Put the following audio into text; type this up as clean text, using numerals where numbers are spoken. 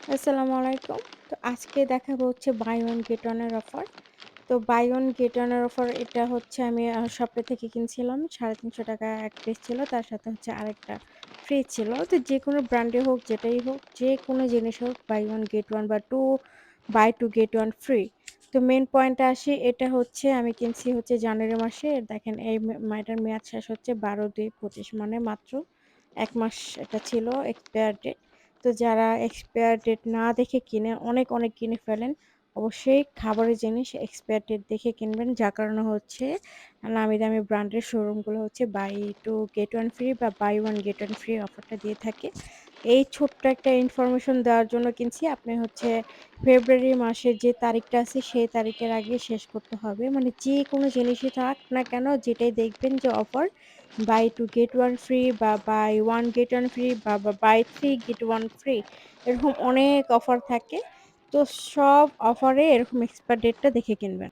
আসসালামু আলাইকুম। তো আজকে দেখাবো হচ্ছে বাই ওয়ান গেট ওয়ান এর অফার। তো বাই ওয়ান গেট ওয়ান এর অফার এটা হচ্ছে আমি শপে থেকে কিনছিলাম। ৳৩৫০ এক পিস ছিল। তার সাথে হচ্ছে আরেকটা ফ্রি ছিল। তো যেকোনো ব্র্যান্ডে হোক, যেটাই হোক, যেকোনো জিনিস হোক বাই ওয়ান গেট ওয়ান বা buy two get one free. তো মেইন পয়েন্টে আসি এটা হচ্ছে আমি কিনছি হচ্ছে জানুয়ারি মাসে। দেখেন এই এটার মেয়াদ শেষ হচ্ছে ১২/২/২৫ মানে মাত্র ১ মাস এটা ছিল এক্সপায়ার ডেট। তো যারা এক্সপায়ার ডেট না দেখে কিনে অনেক কিনে ফেলেন। অবশ্যই খাবারের জিনিস এক্সপায়ার ডেট দেখে কিনবেন। যার কারণে হচ্ছে নামি দামি ব্র্যান্ডের শোরুমগুলো হচ্ছে buy two get one free বা buy one get one free অফারটা দিয়ে থাকে। এই ছোট্ট একটা ইনফরমেশন দেওয়ার জন্য কিনছি। আপনি হচ্ছে ফেব্রুয়ারি মাসের যে তারিখটা আছে সেই তারিখের আগে শেষ করতে হবে। মানে যেকোনো জিনিসই থাক না কেন যেটাই দেখবেন যে offer buy two get one free বা buy one get one free বা buy three get one free এরকম অনেক অফার থাকে। তো সব অফারে এরকম এক্সপায়ার ডেটটা দেখে কিনবেন।